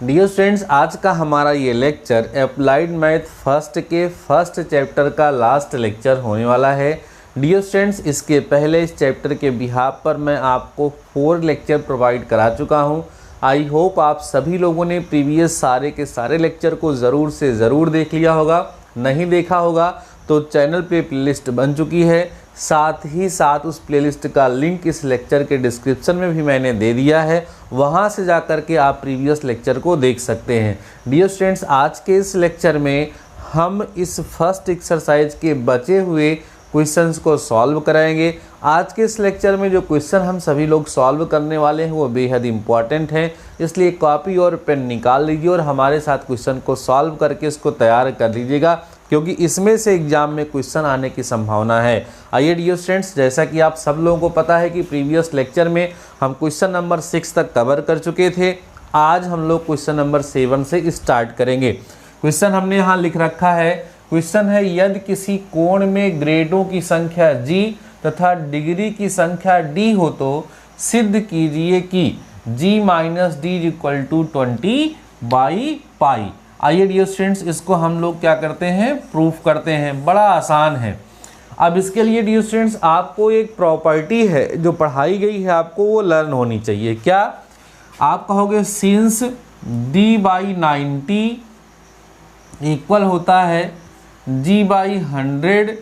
Dear students, आज का हमारा ये लेक्चर अप्लाइड मैथ फर्स्ट के फर्स्ट चैप्टर का लास्ट लेक्चर होने वाला है। डियर स्टूडेंट्स, इसके पहले इस चैप्टर के बिहाफ पर मैं आपको 4 लेक्चर प्रोवाइड करा चुका हूँ। आई होप आप सभी लोगों ने प्रीवियस सारे के सारे लेक्चर को ज़रूर से ज़रूर देख लिया होगा। नहीं देखा होगा तो चैनल पे प्लेलिस्ट बन चुकी है, साथ ही साथ उस प्लेलिस्ट का लिंक इस लेक्चर के डिस्क्रिप्शन में भी मैंने दे दिया है, वहाँ से जा कर के आप प्रीवियस लेक्चर को देख सकते हैं। डियर स्टूडेंट्स, आज के इस लेक्चर में हम इस फर्स्ट एक्सरसाइज के बचे हुए क्वेश्चंस को सॉल्व कराएंगे। आज के इस लेक्चर में जो क्वेश्चन हम सभी लोग सॉल्व करने वाले हैं वो बेहद इंपॉर्टेंट हैं, इसलिए कॉपी और पेन निकाल लीजिए और हमारे साथ क्वेश्चन को सॉल्व करके इसको तैयार कर लीजिएगा, क्योंकि इसमें से एग्जाम में क्वेश्चन आने की संभावना है। आइए डियर स्टूडेंट्स, जैसा कि आप सब लोगों को पता है कि प्रीवियस लेक्चर में हम क्वेश्चन नंबर 6 तक कवर कर चुके थे। आज हम लोग क्वेश्चन नंबर 7 से स्टार्ट करेंगे। क्वेश्चन हमने यहाँ लिख रखा है। क्वेश्चन है, यदि किसी कोण में ग्रेडों की संख्या g तथा डिग्री की संख्या d हो तो सिद्ध कीजिए कि g minus D equal to 20/π। आइए डियर स्टूडेंट्स, इसको हम लोग क्या करते हैं, प्रूफ करते हैं। बड़ा आसान है। अब इसके लिए डियर स्टूडेंट्स आपको एक प्रॉपर्टी है जो पढ़ाई गई है, आपको वो लर्न होनी चाहिए। क्या आप कहोगे, सिंस d/90 इक्वल होता है g/100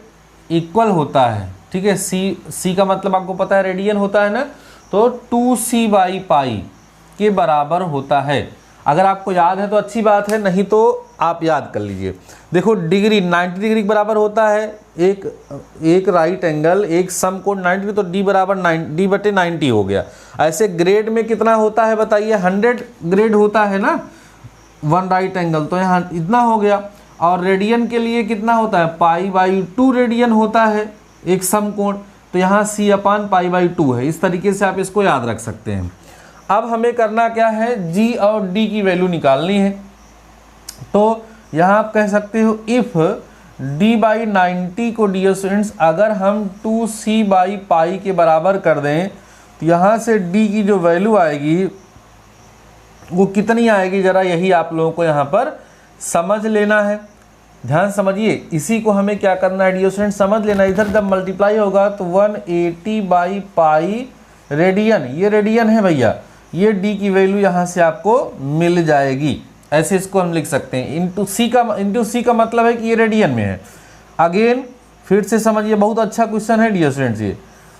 इक्वल होता है, ठीक है। c का मतलब आपको पता है रेडियन होता है ना, तो 2c/π के बराबर होता है। अगर आपको याद है तो अच्छी बात है, नहीं तो आप याद कर लीजिए। देखो, डिग्री 90 डिग्री के बराबर होता है। एक राइट एंगल, एक समकोण 90 डिग्री, तो d बराबर d/90 हो गया। ऐसे ग्रेड में कितना होता है बताइए, 100 ग्रेड होता है ना, 1 राइट एंगल, तो यहाँ इतना हो गया। और रेडियन के लिए कितना होता है, π/2 रेडियन होता है एक समकोण, तो यहाँ c/π/2 है। इस तरीके से आप इसको याद रख सकते हैं। अब हमें करना क्या है, g और d की वैल्यू निकालनी है। तो यहाँ आप कह सकते हो, इफ़ d/90 को डियर स्टूडेंट्स अगर हम 2c/π के बराबर कर दें तो यहाँ से d की जो वैल्यू आएगी वो कितनी आएगी, ज़रा यही आप लोगों को यहाँ पर समझ लेना है। ध्यान समझिए, इसी को हमें क्या करना है डियर स्टूडेंट्स, समझ लेना। इधर जब मल्टीप्लाई होगा तो 180/π रेडियन, ये रेडियन है भैया, ये d की वैल्यू यहाँ से आपको मिल जाएगी। ऐसे इसको हम लिख सकते हैं। इंटू सी का मतलब है कि ये रेडियन में है। अगेन फिर से समझिए, बहुत अच्छा क्वेश्चन है डियर स्टूडेंट्स ये।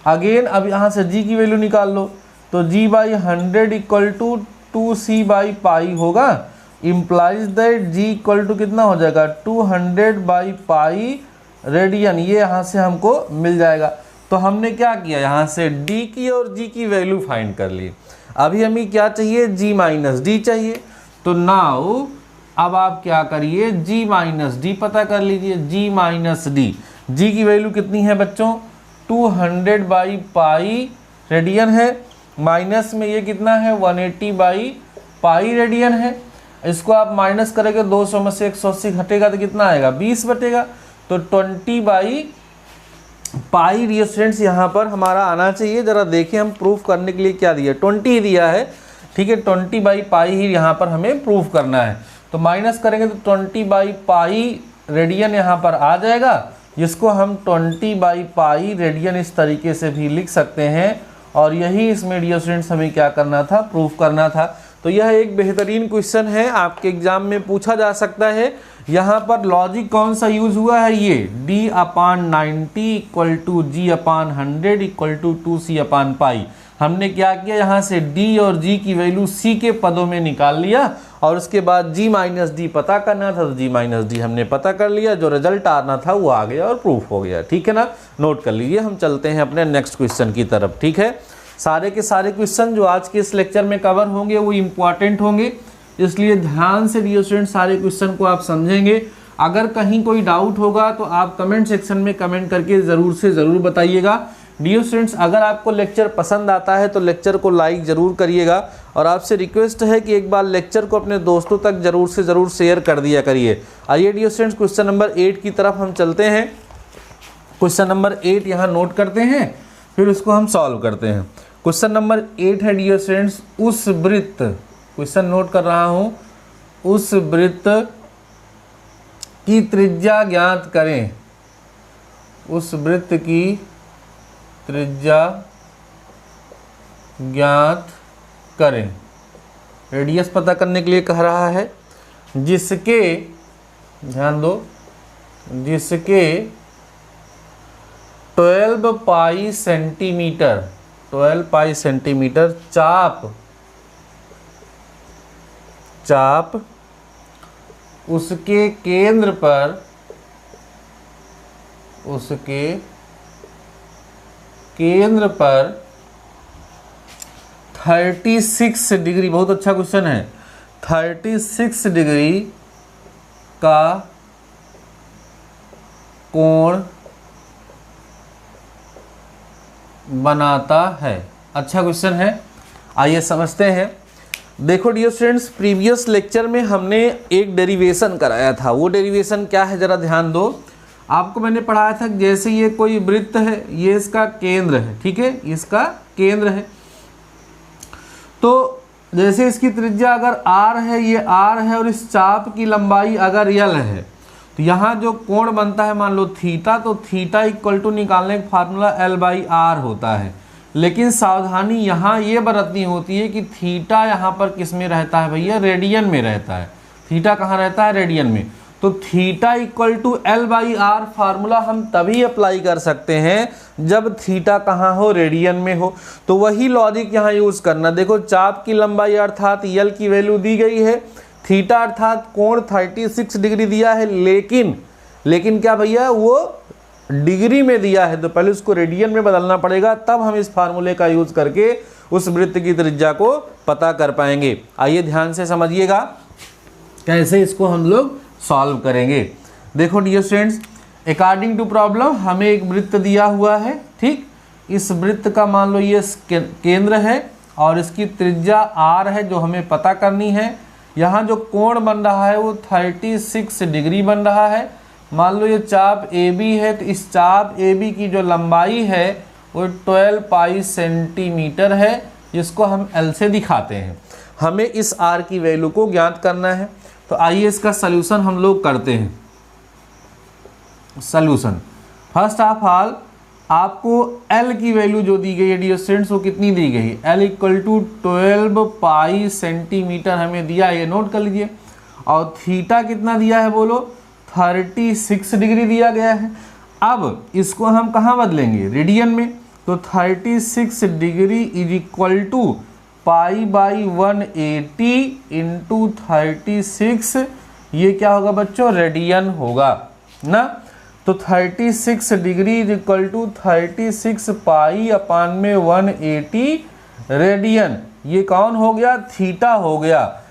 अगेन अब यहाँ से g की वैल्यू निकाल लो, तो g/100 इक्वल टू 2c/π होगा। Implies that g equal to कितना हो जाएगा, 200/π रेडियन, ये यहाँ से हमको मिल जाएगा। तो हमने क्या किया, यहाँ से d की और g की वैल्यू फाइंड कर ली। अभी हमें क्या चाहिए, g माइनस डी चाहिए। तो नाउ अब आप क्या करिए, g माइनस डी पता कर लीजिए। g माइनस डी, g की वैल्यू कितनी है बच्चों, 200/π रेडियन है, माइनस में ये कितना है, 180/π रेडियन है। इसको आप माइनस करेंगे, 200 में से 180 घटेगा तो कितना आएगा, 20 बटेगा। तो 20/π डियर स्टूडेंट्स यहाँ पर हमारा आना चाहिए। ज़रा देखिए, हम प्रूफ करने के लिए क्या दिया, 20 दिया है, ठीक है। 20/π ही यहाँ पर हमें प्रूफ करना है। तो माइनस करेंगे तो 20/π रेडियन यहाँ पर आ जाएगा, जिसको हम 20/π रेडियन इस तरीके से भी लिख सकते हैं। और यही इसमें डियर स्टूडेंट्स हमें क्या करना था, प्रूफ करना था। तो यह एक बेहतरीन क्वेश्चन है, आपके एग्जाम में पूछा जा सकता है। यहाँ पर लॉजिक कौन सा यूज हुआ है, ये d/90 equal to g/100 equal to 2c/π। हमने क्या किया, यहाँ से d और g की वैल्यू c के पदों में निकाल लिया, और उसके बाद g माइनस डी पता करना था, तो g माइनस डी हमने पता कर लिया। जो रिजल्ट आना था वो आ गया और प्रूफ हो गया, ठीक है ना। नोट कर लीजिए। हम चलते हैं अपने नेक्स्ट क्वेश्चन की तरफ, ठीक है। सारे के सारे क्वेश्चन जो आज के इस लेक्चर में कवर होंगे वो इम्पॉर्टेंट होंगे, इसलिए ध्यान से डियर स्टूडेंट सारे क्वेश्चन को आप समझेंगे। अगर कहीं कोई डाउट होगा तो आप कमेंट सेक्शन में कमेंट करके ज़रूर से ज़रूर बताइएगा। डियर स्टूडेंट्स, अगर आपको लेक्चर पसंद आता है तो लेक्चर को लाइक ज़रूर करिएगा, और आपसे रिक्वेस्ट है कि एक बार लेक्चर को अपने दोस्तों तक ज़रूर से ज़रूर शेयर कर दिया करिए। आइए डियर स्टूडेंट्स, क्वेश्चन नंबर 8 की तरफ हम चलते हैं। क्वेश्चन नंबर 8 यहाँ नोट करते हैं, फिर उसको हम सॉल्व करते हैं। क्वेश्चन नंबर 8 है डियर स्टूडेंट्स, उस वृत्त, क्वेश्चन नोट कर रहा हूँ, उस वृत्त की त्रिज्या ज्ञात करें, उस वृत्त की त्रिज्या ज्ञात करें। रेडियस पता करने के लिए कह रहा है, जिसके, ध्यान दो, जिसके 12 पाई सेंटीमीटर, 12 पाई सेंटीमीटर चाप उसके केंद्र पर, उसके केंद्र पर 36 डिग्री, बहुत अच्छा क्वेश्चन है, 36 डिग्री का कोण बनाता है। अच्छा क्वेश्चन है, आइए समझते हैं। देखो डियर स्टूडेंट्स, प्रीवियस लेक्चर में हमने एक डेरिवेशन कराया था। वो डेरिवेशन क्या है जरा ध्यान दो। आपको मैंने पढ़ाया था कि जैसे ये कोई वृत्त है, ये इसका केंद्र है, ठीक है, इसका केंद्र है। तो जैसे इसकी त्रिज्या अगर r है, ये r है, और इस चाप की लंबाई अगर l है, तो यहाँ जो कोण बनता है मान लो थीटा, तो थीटा इक्वल टू निकालने का फार्मूला l/r होता है। लेकिन सावधानी यहाँ ये बरतनी होती है कि थीटा यहाँ पर किस में रहता है भैया, रेडियन में रहता है। थीटा कहाँ रहता है, रेडियन में। तो theta equal to l/r formula हम तभी अप्लाई कर सकते हैं जब थीटा कहाँ हो, रेडियन में हो। तो वही लॉजिक यहाँ यूज करना। देखो चाप की लंबाई अर्थात l की वैल्यू दी गई है, थीटा अर्थात कोण 36 डिग्री दिया है, लेकिन क्या भैया वो डिग्री में दिया है, तो पहले उसको रेडियन में बदलना पड़ेगा, तब हम इस फार्मूले का यूज करके उस वृत्त की त्रिज्या को पता कर पाएंगे। आइए ध्यान से समझिएगा कैसे इसको हम लोग सॉल्व करेंगे। देखो dear students, according to problem हमें एक वृत्त दिया हुआ है, ठीक। इस वृत्त का मान लो ये केंद्र है और इसकी त्रिज्या r है जो हमें पता करनी है। यहाँ जो कोण बन रहा है वो 36 डिग्री बन रहा है। मान लो ये चाप AB है, तो इस चाप AB की जो लंबाई है वो 12 पाई सेंटीमीटर है, जिसको हम L से दिखाते हैं। हमें इस R की वैल्यू को ज्ञात करना है। तो आइए इसका सल्यूशन हम लोग करते हैं। सल्यूशन, फर्स्ट ऑफ ऑल आपको L की वैल्यू जो दी गई है डियर स्टूडेंट्स, वो कितनी दी गई है, L equal to 12 pi centimetre हमें दिया, ये नोट कर लीजिए। और थीटा कितना दिया है बोलो, 36 डिग्री दिया गया है। अब इसको हम कहाँ बदलेंगे, रेडियन में। तो 36 degree is equal to pi by 180 into 36, ये क्या होगा बच्चों, रेडियन होगा ना। तो 36 डिग्री इज इक्वल टू 36 पाई अपान में 180 रेडियन, ये कौन हो गया, थीटा हो गया,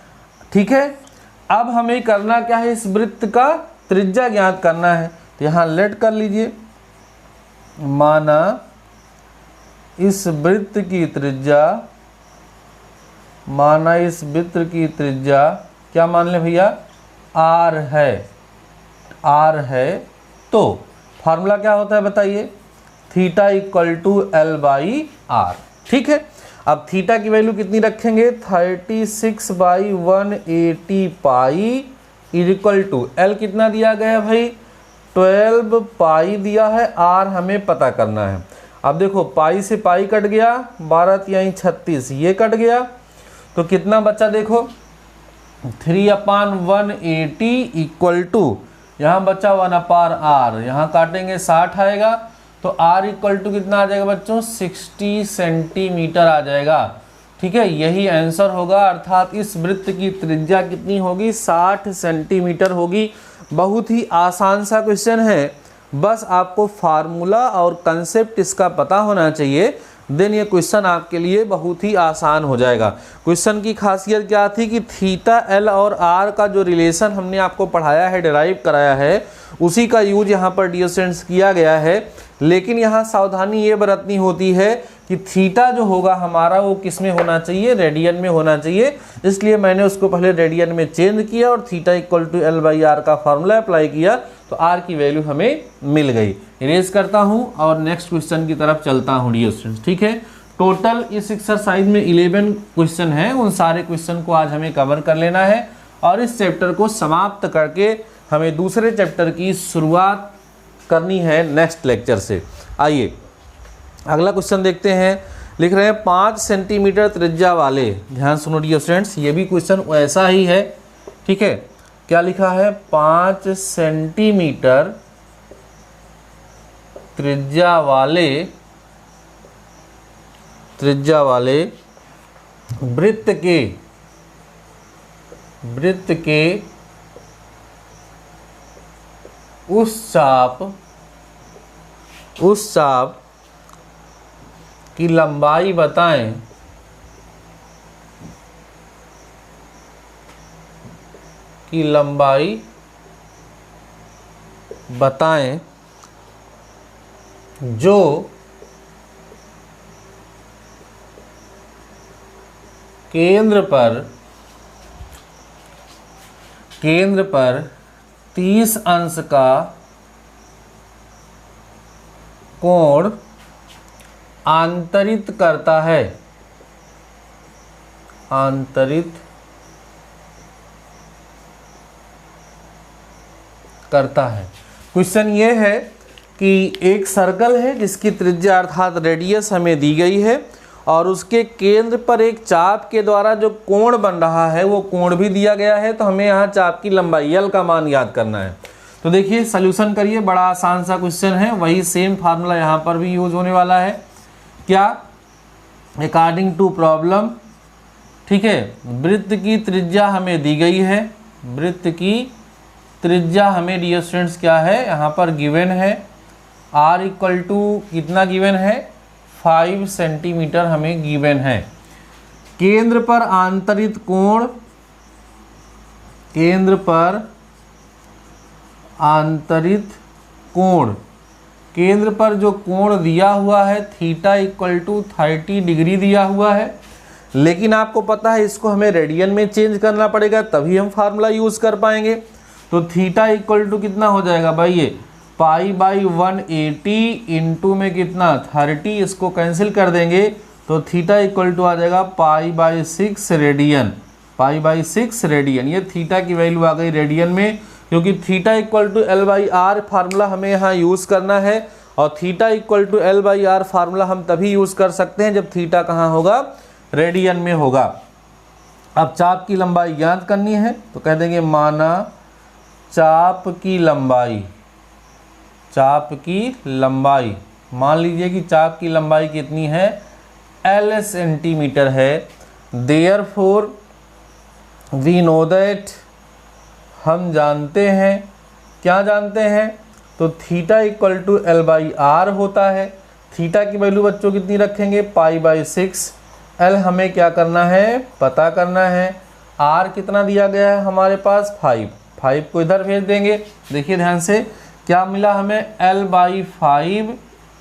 ठीक है। अब हमें करना क्या है, इस वृत्त का त्रिज्या ज्ञात करना है। तो यहाँ लेट कर लीजिए, माना इस वृत्त की त्रिज्या, माना इस वृत्त की त्रिज्या क्या मान ले भैया, r है। तो फार्मूला क्या होता है बताइए, थीटा इक्वल टू l/r, ठीक है। अब थीटा की वैल्यू कितनी रखेंगे, 36 by 180 pi is equal to l कितना दिया गया भाई, 12 पाई दिया है, r हमें पता करना है। अब देखो पाई से पाई कट गया, 12 तिहाई 36, ये कट गया, तो कितना बचा देखो, 3/180 इक्वल टू, यहाँ बचा 1/r, यहाँ काटेंगे 60 आएगा, तो r इक्वल टू कितना आ जाएगा बच्चों, 60 सेंटीमीटर आ जाएगा, ठीक है। यही आंसर होगा, अर्थात इस वृत्त की त्रिज्या कितनी होगी, 60 सेंटीमीटर होगी। बहुत ही आसान सा क्वेश्चन है, बस आपको फार्मूला और कंसेप्ट इसका पता होना चाहिए, देन ये क्वेश्चन आपके लिए बहुत ही आसान हो जाएगा। क्वेश्चन की खासियत क्या थी कि थीटा एल और आर का जो रिलेशन हमने आपको पढ़ाया है, डिराइव कराया है, उसी का यूज यहाँ पर डियर स्टूडेंट्स किया गया है। लेकिन यहाँ सावधानी ये बरतनी होती है कि थीटा जो होगा हमारा वो किस में होना चाहिए, रेडियन में होना चाहिए। इसलिए मैंने उसको पहले रेडियन में चेंज किया और थीटा इक्वल टू l/r का फॉर्मूला अप्लाई किया, तो r की वैल्यू हमें मिल गई। इरेज करता हूँ और नेक्स्ट क्वेश्चन की तरफ चलता हूँ डियर स्टूडेंट्स, ठीक है। टोटल इस एक्सरसाइज में 11 क्वेश्चन हैं, उन सारे क्वेश्चन को आज हमें कवर कर लेना है और इस चैप्टर को समाप्त करके हमें दूसरे चैप्टर की शुरुआत करनी है नेक्स्ट लेक्चर से। आइए अगला क्वेश्चन देखते हैं। लिख रहे हैं 5 सेंटीमीटर त्रिज्या वाले, ध्यान सुनो डियर स्टूडेंट्स, ये भी क्वेश्चन ऐसा ही है, ठीक है। क्या लिखा है? 5 सेंटीमीटर त्रिज्या वाले वृत्त के उस चाप की लंबाई बताएं जो केंद्र पर 30 अंश का कोण आंतरित करता है। क्वेश्चन ये है कि एक सर्कल है जिसकी त्रिज्या अर्थात रेडियस हमें दी गई है और उसके केंद्र पर एक चाप के द्वारा जो कोण बन रहा है वो कोण भी दिया गया है। तो हमें यहाँ चाप की लंबाई एल का मान याद करना है। तो देखिए सॉल्यूशन करिए, बड़ा आसान सा क्वेश्चन है, वही सेम फार्मूला यहाँ पर भी यूज होने वाला है। क्या? अकॉर्डिंग टू प्रॉब्लम, ठीक है, वृत्त की त्रिज्या हमें दी गई है, वृत्त की त्रिज्या हमें डियर स्टूडेंट्स क्या है यहाँ पर गिवन है, r इक्वल टू कितना गिवन है? 5 सेंटीमीटर हमें गिवन है। केंद्र पर आंतरित कोण, केंद्र पर जो कोण दिया हुआ है थीटा इक्वल टू 30 डिग्री दिया हुआ है, लेकिन आपको पता है इसको हमें रेडियन में चेंज करना पड़ेगा तभी हम फार्मूला यूज कर पाएंगे। तो थीटा इक्वल टू कितना हो जाएगा भाई? ये पाई बाई 180 इंटू में कितना 30, इसको कैंसिल कर देंगे तो थीटा इक्वल टू आ जाएगा पाई बाई 6 रेडियन, ये थीटा की वैल्यू आ गई रेडियन में, क्योंकि theta equal to L by R formula हमें यहाँ यूज़ करना है और theta equal to L by R formula हम तभी यूज़ कर सकते हैं जब थीटा कहाँ होगा? रेडियन में होगा। अब चाप की लंबाई ज्ञात करनी है तो कह देंगे माना चाप की लंबाई, मान लीजिए कि चाप की लंबाई कितनी है? L सेंटीमीटर है। देयरफॉर वी नो दैट, हम जानते हैं, क्या जानते हैं? तो theta equal to L by R होता है। थीटा की वैल्यू बच्चों कितनी रखेंगे? Pi by 6। एल हमें क्या करना है? पता करना है। आर कितना दिया गया है हमारे पास? 5 को इधर भेज देंगे। देखिए ध्यान से क्या मिला हमें? L by 5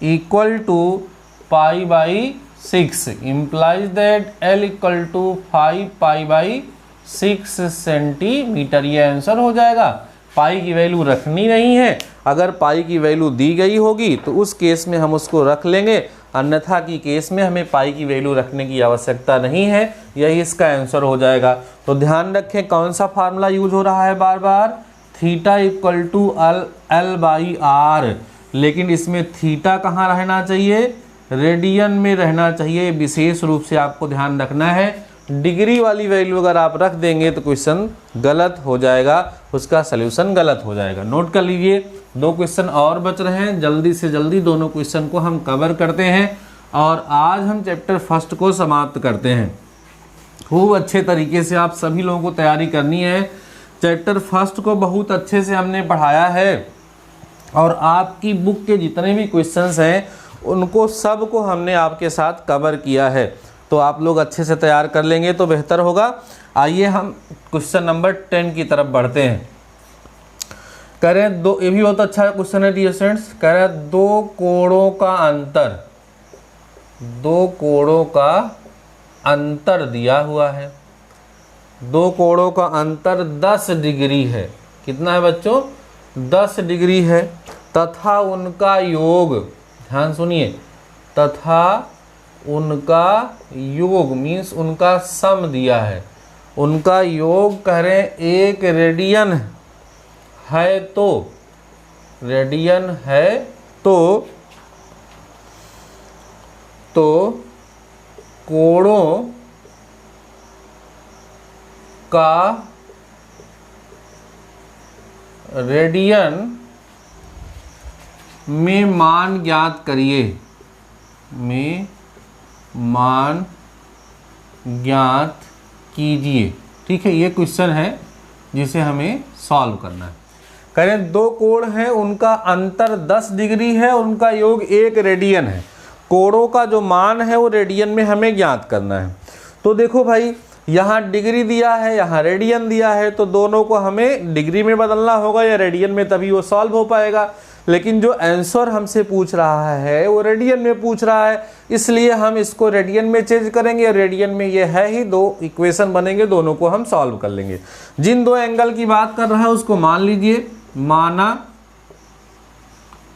equal to pi by 6 implies that L equal to 5 pi by 6 centimetre. ये आंसर हो जाएगा। पाई की वैल्यू रखनी नहीं है, अगर पाई की वैल्यू दी गई होगी तो उस केस में हम उसको रख लेंगे, अन्यथा की केस में हमें पाई की वैल्यू रखने की आवश्यकता नहीं है। यही इसका आंसर हो जाएगा। तो ध्यान रखें कौन सा फार्मूला यूज हो रहा है बार बार? Theta equal to L by R, लेकिन इसमें थीटा कहाँ रहना चाहिए? रेडियन में रहना चाहिए। विशेष रूप से आपको ध्यान रखना है, डिग्री वाली वैल्यू अगर आप रख देंगे तो क्वेश्चन गलत हो जाएगा, उसका सलूशन गलत हो जाएगा। नोट कर लीजिए, 2 क्वेश्चन और बच रहे हैं, जल्दी से जल्दी दोनों क्वेश्चन को हम कवर करते हैं और आज हम चैप्टर फर्स्ट को समाप्त करते हैं। खूब अच्छे तरीके से आप सभी लोगों को तैयारी करनी है। चैप्टर फर्स्ट को बहुत अच्छे से हमने पढ़ाया है और आपकी बुक के जितने भी क्वेश्चंस हैं उनको सब को हमने आपके साथ कवर किया है। तो आप लोग अच्छे से तैयार कर लेंगे तो बेहतर होगा। आइए हम क्वेश्चन नंबर 10 की तरफ बढ़ते हैं। कह रहे हैं दो, ये भी बहुत अच्छा क्वेश्चन है डियर स्टूडेंट्स। कह रहे हैं 2 कोणों का अंतर दिया हुआ है। 2 कोणों का अंतर 10 डिग्री है। कितना है बच्चों? 10 डिग्री है तथा उनका योग, ध्यान सुनिए, तथा उनका योग मीन्स उनका सम दिया है। उनका योग कह रहे हैं 1 रेडियन है तो, रेडियन है तो कोणों का रेडियन में मान ज्ञात करिए, में मान ज्ञात कीजिए। ठीक है, ये क्वेश्चन है जिसे हमें सॉल्व करना है। कह रहे हैं 2 कोण हैं, उनका अंतर 10 डिग्री है, उनका योग 1 रेडियन है। कोणों का जो मान है वो रेडियन में हमें ज्ञात करना है। तो देखो भाई, यहाँ डिग्री दिया है, यहाँ रेडियन दिया है, तो दोनों को हमें डिग्री में बदलना होगा या रेडियन में, तभी वो सॉल्व हो पाएगा। लेकिन जो आंसर हमसे पूछ रहा है वो रेडियन में पूछ रहा है, इसलिए हम इसको रेडियन में चेंज करेंगे। रेडियन में ये है ही, 2 इक्वेशन बनेंगे, दोनों को हम सॉल्व कर लेंगे। जिन 2 एंगल की बात कर रहा है उसको मान लीजिए, माना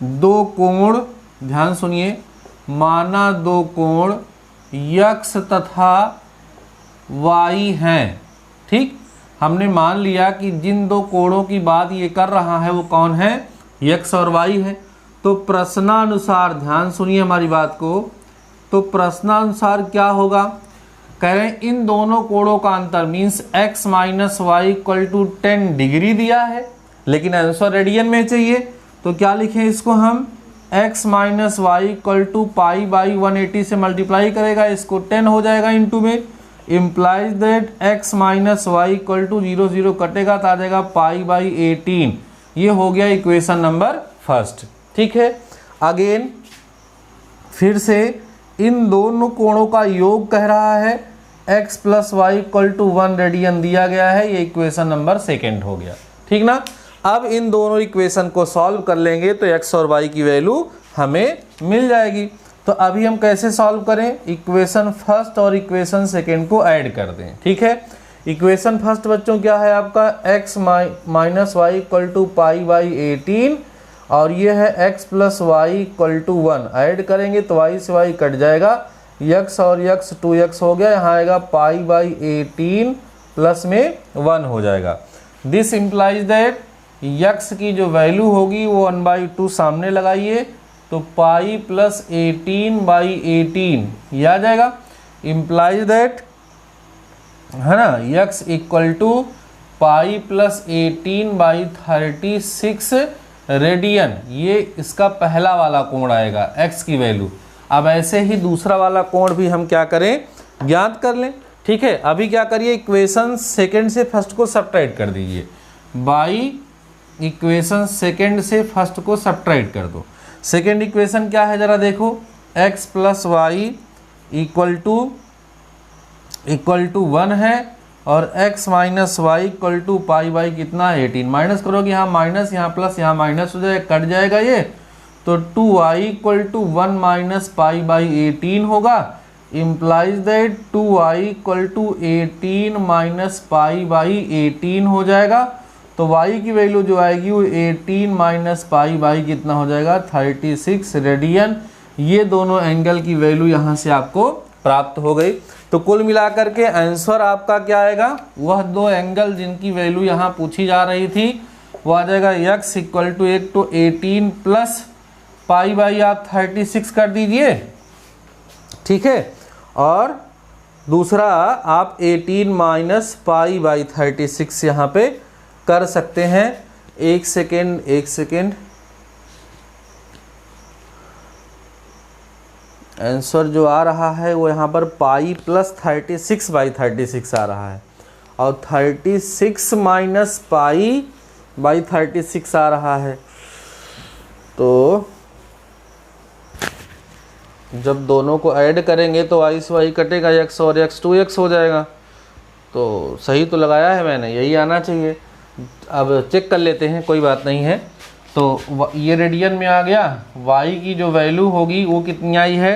2 कोण, ध्यान सुनिए, माना 2 कोण यक्स तथा वाई हैं। ठीक, हमने मान लिया कि जिन 2 कोणों की बात ये कर रहा है वो कौन है, यक्स और वाई है। तो प्रश्नानुसार, ध्यान सुनिए हमारी बात को, तो प्रश्नानुसार क्या होगा, कह रहे हैं इन दोनों कोणों का अंतर means x minus Y equal to 10 degree दिया है, लेकिन आंसर रेडियन में चाहिए। तो क्या लिखें इसको हम, x minus Y equal to pi by 180 से मल्टीप्लाई करेगा, इसको 10 हो जाएगा इंटू में, implies that x minus Y equal to 0 0 कटेगा तो आ जाएगा पाई बाई 18। ये हो गया इक्वेशन नंबर 1। ठीक है, अगेन फिर से इन दोनों कोणों का योग कह रहा है, x plus Y equal to 1 radian दिया गया है, ये इक्वेशन नंबर 2 हो गया। ठीक ना, अब इन दोनों इक्वेशन को सॉल्व कर लेंगे तो x और y की वैल्यू हमें मिल जाएगी। तो अभी हम कैसे सॉल्व करें, इक्वेशन 1 और इक्वेशन 2 को ऐड कर दें। ठीक है, इक्वेशन 1 बच्चों क्या है आपका, x minus Y equal to pi by 18 और ये है x plus Y equal to 1। Add करेंगे तो y से y कट जाएगा, x और x 2x हो गया, यहाँ आएगा पाई बाई 18 प्लस में 1 हो जाएगा। दिस इम्प्लाइज दैट x की जो वैल्यू होगी वो 1/2 सामने लगाइए, तो पाई प्लस 18 बाई 18 ये आ जाएगा। इम्प्लाइज दैट, है ना, x equal to pi plus 18 by 36 radian, ये इसका पहला वाला कोण आएगा x की वैल्यू। अब ऐसे ही दूसरा वाला कोण भी हम क्या करें, ज्ञात कर लें। ठीक है, अभी क्या करिए, इक्वेशन 2 से 1 को सब्ट्रैक्ट कर दीजिए, बाई इक्वेशन 2 से 1 को सब्ट्रैक्ट कर दो। सेकेंड इक्वेशन क्या है जरा देखो, x plus Y equal to 1 है और x minus Y equal to pi by कितना 18। माइनस करोगे, यहाँ माइनस, यहाँ प्लस, यहाँ माइनस हो जाएगा, कट जाएगा ये, तो 2y equal to 1 minus pi by 18 होगा। Implies that 2y equal to 18 minus pi by 18 हो जाएगा। तो y की वैल्यू जो आएगी वो 18 माइनस पाई बाई कितना हो जाएगा 36 रेडियन। ये दोनों एंगल की वैल्यू यहाँ से आपको प्राप्त हो गई। तो कुल मिलाकर के आंसर आपका क्या आएगा, वह 2 एंगल जिनकी वैल्यू यहाँ पूछी जा रही थी वो आ जाएगा x equal to 18 plus pi by आप 36 कर दीजिए। ठीक है, और दूसरा आप 18 माइनस पाई बाई 36 यहाँ पे कर सकते हैं। एक सेकेंड, आंसर जो आ रहा है वो यहाँ पर पाई प्लस 36 बाई 36 आ रहा है और 36 माइनस पाई बाई 36 आ रहा है। तो जब दोनों को ऐड करेंगे तो y से y कटेगा, x और x 2x हो जाएगा। तो सही तो लगाया है मैंने, यही आना चाहिए। अब चेक कर लेते हैं, कोई बात नहीं है। तो ये रेडियन में आ गया, y की जो वैल्यू होगी वो कितनी आई है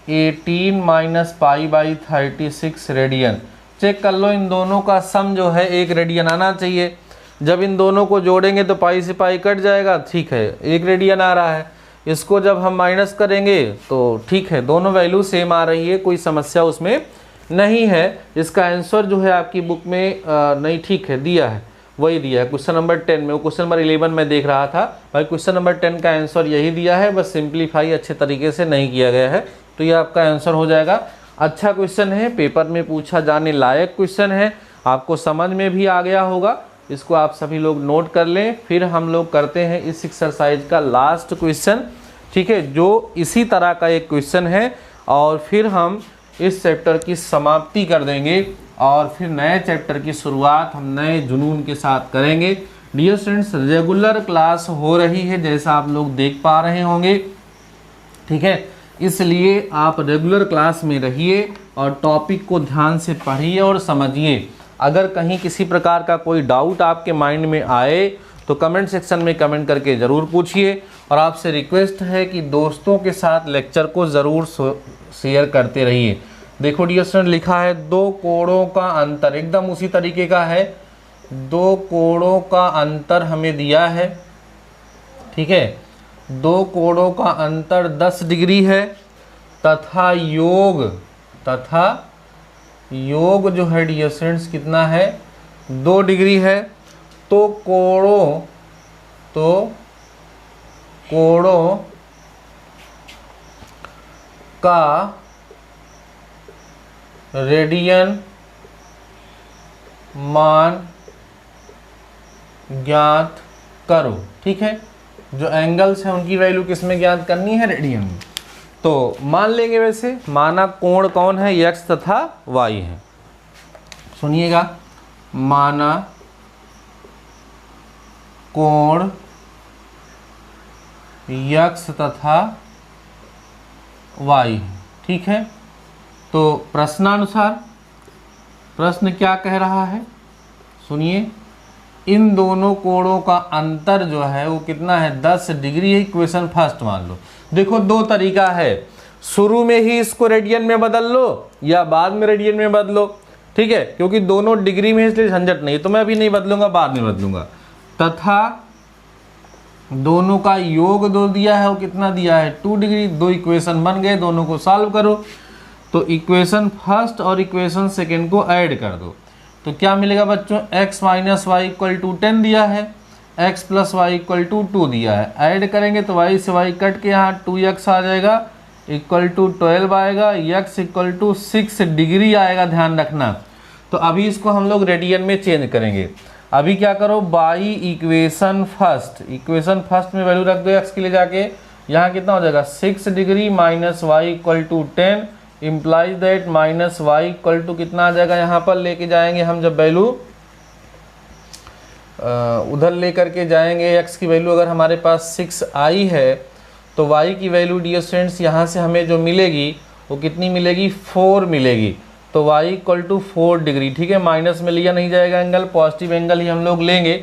18 minus pi by 36 radian. Check कर लो, इन दोनों का सम जो है 1 रेडियन आना चाहिए। जब इन दोनों को जोड़ेंगे तो पाई से पाई कट जाएगा, ठीक है 1 रेडियन आ रहा है। इसको जब हम माइनस करेंगे तो ठीक है, दोनों वैल्यू सेम आ रही है, कोई समस्या उसमें नहीं है, इसका आंसर जो है आपकी बुक में नहीं, ठीक है दिया है, वही दिया है क्वेश्चन नंबर 10 में। वो क्वेश्चन नंबर 11 में देख रहा था भाई, क्वेश्चन नंबर 10 का आंसर यही दिया है, बस सिंप्लीफाई अच्छे तरीके से नहीं किया गया है, तो ये आपका आंसर हो जाएगा। अच्छा क्वेश्चन है, पेपर में पूछा जाने लायक क्वेश्चन है, आपको समझ में भी आ गया होगा, इसको आप सभी लोग नोट कर लें। फिर हम लोग करते हैं इस एक्सरसाइज का लास्ट क्वेश्चन, ठीक है, जो इसी तरह का एक क्वेश्चन है, और फिर हम इस चैप्टर की समाप्ति कर देंगे और फिर नए चैप्टर की शुरुआत हम नए जुनून के साथ करेंगे। डियर स्टूडेंट्स, रेगुलर क्लास हो रही है जैसा आप लोग देख पा रहे होंगे, ठीक है, इसलिए आप रेगुलर क्लास में रहिए और टॉपिक को ध्यान से पढ़िए और समझिए। अगर कहीं किसी प्रकार का कोई डाउट आपके माइंड में आए तो कमेंट सेक्शन में कमेंट करके ज़रूर पूछिए, और आपसे रिक्वेस्ट है कि दोस्तों के साथ लेक्चर को ज़रूर शेयर करते रहिए। देखो डियर स्टूडेंट, लिखा है 2 कोणों का अंतर, एकदम उसी तरीके का है, 2 कोणों का अंतर हमें दिया है, ठीक है, 2 कोणों का अंतर 10 डिग्री है, तथा योग जो है डियर स्टूडेंट्स कितना है, 2 डिग्री है। तो कोणों का रेडियन मान ज्ञात करो, ठीक है, जो एंगल्स हैं उनकी वैल्यू किस में ज्ञात करनी है, रेडियन में। तो मान लेंगे, वैसे माना कोण कौन है, x तथा y है, सुनिएगा, माना कोण x तथा y है, ठीक है। तो प्रश्नानुसार प्रश्न क्या कह रहा है, सुनिए, इन दोनों कोणों का अंतर जो है वो कितना है, 10 डिग्री है। इक्वेशन फर्स्ट मान लो। देखो 2 तरीका है, शुरू में ही इसको रेडियन में बदल लो या बाद में रेडियन में बदलो, ठीक है, क्योंकि दोनों डिग्री में इसलिए झंझट नहीं, तो मैं अभी नहीं बदलूंगा, बाद में बदलूंगा। तथा दोनों का योग 2 दिया है, वो कितना दिया है, 2 डिग्री। 2 इक्वेशन बन गए, दोनों को सॉल्व करो, तो इक्वेशन फर्स्ट और इक्वेशन सेकेंड को ऐड कर दो, तो क्या मिलेगा बच्चों, x minus Y equal to 10 दिया है, x plus Y equal to 2 दिया है, ऐड करेंगे तो y से y कट के यहाँ 2x आ जाएगा, इक्वल टू 12 आएगा, x इक्वल टू 6 डिग्री आएगा, ध्यान रखना। तो अभी इसको हम लोग रेडियन में चेंज करेंगे। अभी क्या करो, बाई इक्वेशन फर्स्ट में वैल्यू रख दो x के लिए जाके, यहाँ कितना हो जाएगा, 6 degree minus Y equal to 10 implies that minus Y equal to कितना आ जाएगा, यहाँ पर लेके जाएंगे हम, जब वैल्यू उधर लेकर के जाएंगे, x की वैल्यू अगर हमारे पास 6 आई है तो y की वैल्यू डियर स्टूडेंट्स यहाँ से हमें जो मिलेगी वो कितनी मिलेगी, 4 मिलेगी। तो y इक्वल टू 4 डिग्री, ठीक है, माइनस में लिया नहीं जाएगा एंगल, पॉजिटिव एंगल ही हम लोग लेंगे,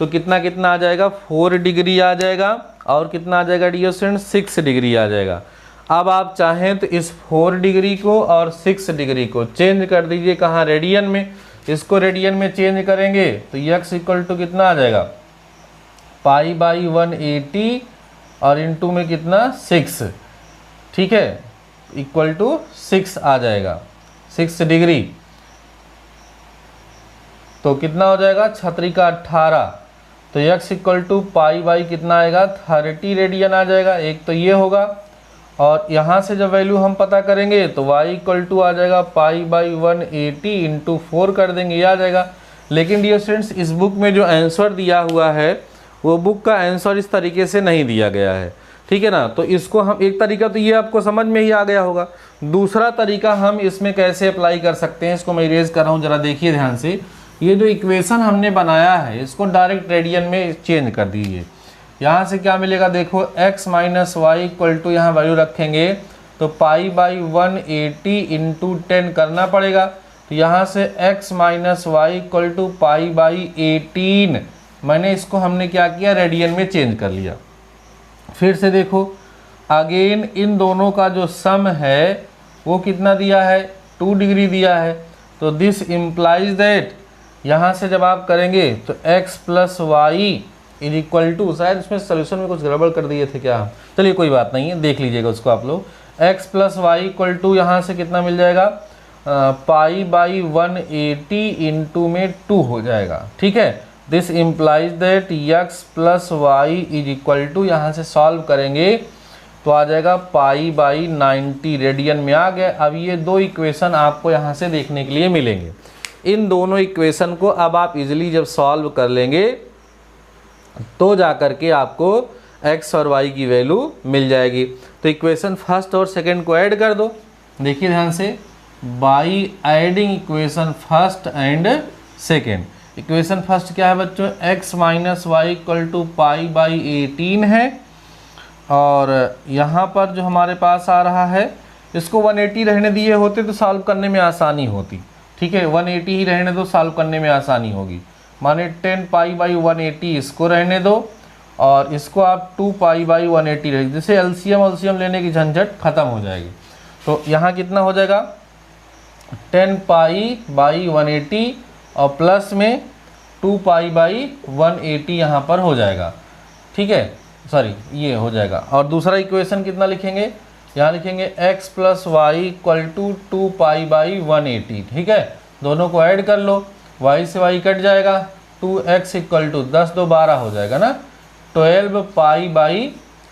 तो कितना कितना आ जाएगा, 4 डिग्री आ जाएगा, और कितना आ जाएगा डियर स्टूडेंट्स, 6 डिग्री आ जाएगा। अब आप चाहें तो इस 4 डिग्री को और 6 डिग्री को चेंज कर दीजिए, कहाँ, रेडियन में। इसको रेडियन में चेंज करेंगे तो x इक्वल टू कितना आ जाएगा, पाई बाई 180 और इनटू में कितना, 6, ठीक है, इक्वल टू 6 आ जाएगा, 6 डिग्री। तो कितना हो जाएगा, 6 का 18, तो x equal to pi by कितना आएगा, 30 रेडियन आ जाएगा। एक तो ये होगा, और यहाँ से जब वैल्यू हम पता करेंगे तो y इक्वल टू आ जाएगा पाई बाई 180 इंटू 4 कर देंगे, ये आ जाएगा। लेकिन डियर स्टूडेंट्स, इस बुक में जो आंसर दिया हुआ है वो बुक का आंसर इस तरीके से नहीं दिया गया है, ठीक है ना। तो इसको हम, एक तरीका तो ये आपको समझ में ही आ गया होगा, दूसरा तरीका हम इसमें कैसे अप्लाई कर सकते हैं, इसको मैं इरेज कर रहा हूँ, जरा देखिए ध्यान से। ये जो इक्वेशन हमने बनाया है इसको डायरेक्ट रेडियन में चेंज कर दीजिए। यहाँ से क्या मिलेगा, देखो x minus Y equal to, यहाँ वैल्यू रखेंगे तो पाई बाई 180 इंटू 10 करना पड़ेगा, तो यहाँ से x minus Y equal to pi by 18, मैंने इसको हमने क्या किया, रेडियन में चेंज कर लिया। फिर से देखो, अगेन इन दोनों का जो सम है वो कितना दिया है, 2 डिग्री दिया है, तो दिस इम्प्लाइज दैट, यहाँ से जब आप करेंगे तो x plus Y is equal to, शायद इसमें सोल्यूशन में कुछ गड़बड़ कर दिए थे क्या, चलिए कोई बात नहीं है, देख लीजिएगा उसको आप लोग। x plus Y equal to यहाँ से कितना मिल जाएगा, पाई बाई 180 इंटू में 2 हो जाएगा। ठीक है, this implies that X plus Y is equal to, यहाँ से सॉल्व करेंगे तो आ जाएगा पाई बाई 90 रेडियन में आ गया। अब ये दो इक्वेशन आपको यहाँ से देखने के लिए मिलेंगे। इन दोनों इक्वेशन को अब आप इजीली जब सॉल्व कर लेंगे तो जा कर के आपको x और y की वैल्यू मिल जाएगी। तो इक्वेशन फर्स्ट और सेकंड को ऐड कर दो। देखिए ध्यान से, by adding equation first and second. Equation first क्या है बच्चों, x minus Y equal to pi by 18 है, और यहाँ पर जो हमारे पास आ रहा है इसको 180 रहने दिए होते तो सॉल्व करने में आसानी होती। ठीक है, 180 ही रहने दो, सॉल्व करने में आसानी होगी। माने 10 पाई बाई 180 इसको रहने दो और इसको आप 2 पाई बाई 180 रख, जिससे एलसीएम लेने की झंझट खत्म हो जाएगी। तो यहाँ कितना हो जाएगा, 10 पाई बाई 180 और प्लस में 2 पाई बाई 180 यहाँ पर हो जाएगा। ठीक है, सॉरी ये हो जाएगा। और दूसरा इक्वेशन कितना लिखेंगे, यहाँ लिखेंगे x plus Y equal to 2 pi by 180। ठीक है, दोनों को ऐड कर लो, y से y कट जाएगा, 2x इक्वल टू 10 2 12 हो जाएगा ना, 12 पाई बाई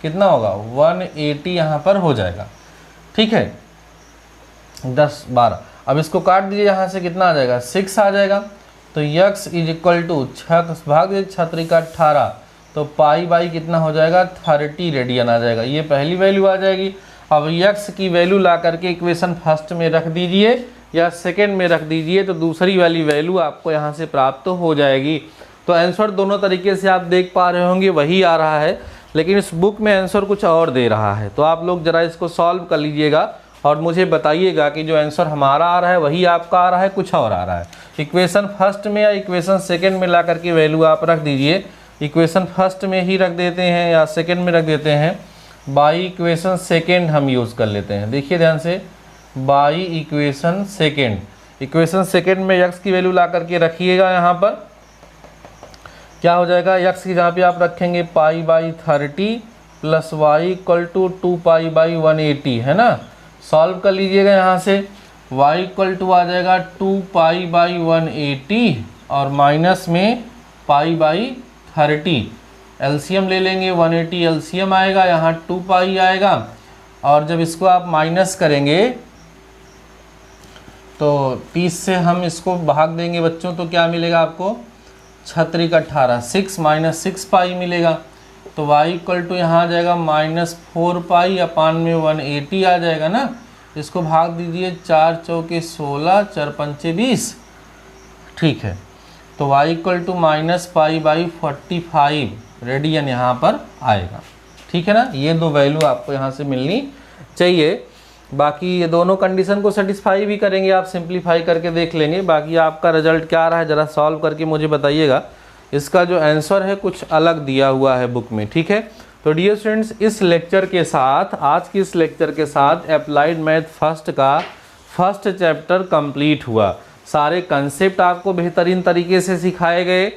कितना होगा 180 यहाँ पर हो जाएगा। ठीक है, 10 12। अब इसको काट दीजिए, यहाँ से कितना आ जाएगा 6 आ जाएगा। तो x इज इक्वल टू 6 भाग दीजिए 6 का 18, तो पाई बाई कितना हो जाएगा 30 रेडियन आ जाएगा। ये पहली वैल्यू आ जाएगी। अब x की वैल्यू ला करके इक्वेशन फर्स्ट में रख दीजिए या सेकंड में रख दीजिए, तो दूसरी वाली वैल्यू आपको यहाँ से प्राप्त हो जाएगी। तो आंसर दोनों तरीके से आप देख पा रहे होंगे वही आ रहा है, लेकिन इस बुक में आंसर कुछ और दे रहा है। तो आप लोग ज़रा इसको सॉल्व कर लीजिएगा और मुझे बताइएगा कि जो आंसर हमारा आ रहा है वही आपका आ रहा है, कुछ और आ रहा है। इक्वेशन फर्स्ट में या इक्वेशन सेकेंड में ला करके वैल्यू आप रख दीजिए। इक्वेशन फर्स्ट में ही रख देते हैं या सेकेंड में रख देते हैं, बाई इक्वेशन सेकेंड हम यूज़ कर लेते हैं। देखिए ध्यान से, by equation second, equation second में x की वैल्यू ला करके रखिएगा। यहाँ पर क्या हो जाएगा, x की जहाँ पे आप रखेंगे pi by 30 plus Y equal to 2 pi by 180 है ना। सॉल्व कर लीजिएगा, यहाँ से y इक्वल टू आ जाएगा 2 पाई बाई 180 और माइनस में पाई बाई 30। एलसीएम ले लेंगे, 180 एलसीएम आएगा, यहाँ 2 पाई आएगा, और जब इसको आप माइनस करेंगे तो 30 से हम इसको भाग देंगे बच्चों, तो क्या मिलेगा आपको 6 का 18, 6 माइनस 6 पाई मिलेगा। तो y इक्वल टू यहाँ आ जाएगा -4 पाई अपान में 180 आ जाएगा ना। इसको भाग दीजिए, 4 चौके 16, 4 पंचे 20। ठीक है, तो y equal to -pi by 45 radian यहाँ पर आएगा। ठीक है ना, ये दो वैल्यू आपको यहाँ से मिलनी चाहिए। बाकी ये दोनों कंडीशन को सेटिस्फाई भी करेंगे, आप सिंप्लीफाई करके देख लेंगे। बाकी आपका रिजल्ट क्या आ रहा है ज़रा सॉल्व करके मुझे बताइएगा। इसका जो आंसर है कुछ अलग दिया हुआ है बुक में। ठीक है, तो डियर स्टूडेंट्स, इस लेक्चर के साथ, आज की इस लेक्चर के साथ अप्लाइड मैथ फर्स्ट का फर्स्ट चैप्टर कंप्लीट हुआ। सारे कंसेप्ट आपको बेहतरीन तरीके से सिखाए गए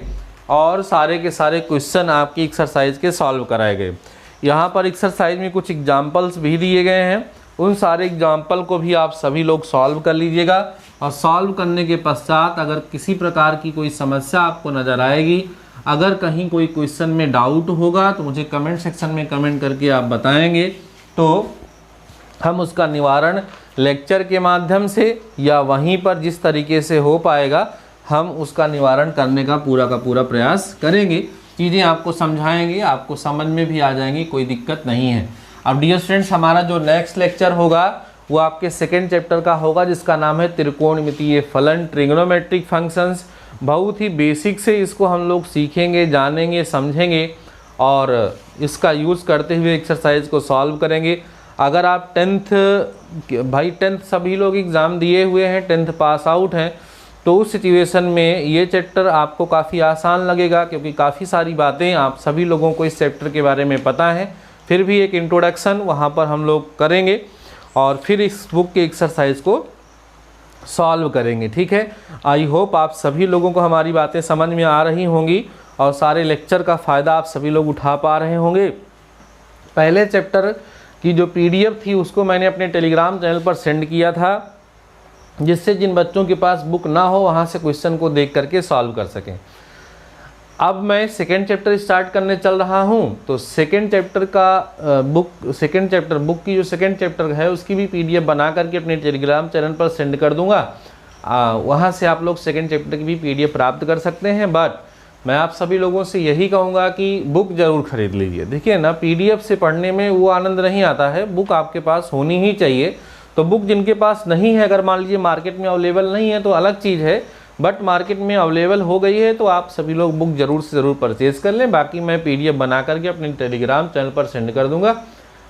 और सारे के सारे क्वेश्चन आपकी एक्सरसाइज के सॉल्व कराए गए। यहाँ पर एक्सरसाइज में कुछ एग्जाम्पल्स भी दिए गए हैं, उन सारे एग्जाम्पल को भी आप सभी लोग सॉल्व कर लीजिएगा। और सॉल्व करने के पश्चात अगर किसी प्रकार की कोई समस्या आपको नज़र आएगी, अगर कहीं कोई क्वेश्चन में डाउट होगा तो मुझे कमेंट सेक्शन में कमेंट करके आप बताएंगे, तो हम उसका निवारण लेक्चर के माध्यम से या वहीं पर जिस तरीके से हो पाएगा हम उसका निवारण करने का पूरा प्रयास करेंगे। चीज़ें आपको समझाएंगे, आपको समझ में भी आ जाएंगी, कोई दिक्कत नहीं है। अब डियर स्टूडेंट्स, हमारा जो नेक्स्ट लेक्चर होगा वो आपके सेकेंड चैप्टर का होगा, जिसका नाम है त्रिकोणमितीय फलन, ट्रिग्नोमेट्रिक फंक्शंस। बहुत ही बेसिक से इसको हम लोग सीखेंगे, जानेंगे, समझेंगे और इसका यूज़ करते हुए एक्सरसाइज को सॉल्व करेंगे। अगर आप 10th सभी लोग एग्ज़ाम दिए हुए हैं, 10th पास आउट हैं, तो उस सिचुएशन में ये चैप्टर आपको काफ़ी आसान लगेगा, क्योंकि काफ़ी सारी बातें आप सभी लोगों को इस चैप्टर के बारे में पता है। फिर भी एक इंट्रोडक्शन वहाँ पर हम लोग करेंगे और फिर इस बुक के एक्सरसाइज को सॉल्व करेंगे। ठीक है, आई होप आप सभी लोगों को हमारी बातें समझ में आ रही होंगी और सारे लेक्चर का फ़ायदा आप सभी लोग उठा पा रहे होंगे। पहले चैप्टर की जो PDF थी उसको मैंने अपने टेलीग्राम चैनल पर सेंड किया था, जिससे जिन बच्चों के पास बुक ना हो वहाँ से क्वेश्चन को देख करके सॉल्व कर सकें। अब मैं सेकेंड चैप्टर स्टार्ट करने चल रहा हूँ, तो सेकेंड चैप्टर का बुक की जो सेकेंड चैप्टर है उसकी भी PDF बना करके अपने टेलीग्राम चैनल पर सेंड कर दूंगा। वहाँ से आप लोग सेकेंड चैप्टर की भी PDF प्राप्त कर सकते हैं। बट मैं आप सभी लोगों से यही कहूँगा कि बुक ज़रूर खरीद लीजिए। देखिए ना, PDF से पढ़ने में वो आनंद नहीं आता है, बुक आपके पास होनी ही चाहिए। तो बुक जिनके पास नहीं है, अगर मान लीजिए मार्केट में अवेलेबल नहीं है तो अलग चीज़ है, बट मार्केट में अवेलेबल हो गई है तो आप सभी लोग बुक ज़रूर से ज़रूर परचेज़ कर लें। बाकी मैं PDF बना करके अपने टेलीग्राम चैनल पर सेंड कर दूंगा।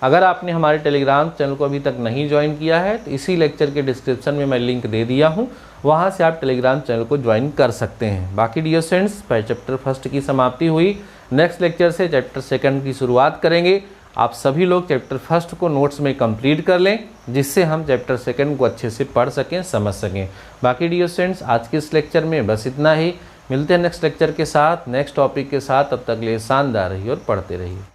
अगर आपने हमारे टेलीग्राम चैनल को अभी तक नहीं ज्वाइन किया है तो इसी लेक्चर के डिस्क्रिप्शन में मैं लिंक दे दिया हूँ, वहाँ से आप टेलीग्राम चैनल को ज्वाइन कर सकते हैं। बाकी डियर स्टूडेंट्स, चैप्टर फर्स्ट की समाप्ति हुई। नेक्स्ट लेक्चर से चैप्टर सेकंड की शुरुआत करेंगे। आप सभी लोग चैप्टर फर्स्ट को नोट्स में कंप्लीट कर लें, जिससे हम चैप्टर सेकंड को अच्छे से पढ़ सकें, समझ सकें। बाकी डियर स्टूडेंट्स, आज के इस लेक्चर में बस इतना ही। मिलते हैं नेक्स्ट लेक्चर के साथ, नेक्स्ट टॉपिक के साथ। तब तक के लिए शानदार रहिए और पढ़ते रहिए।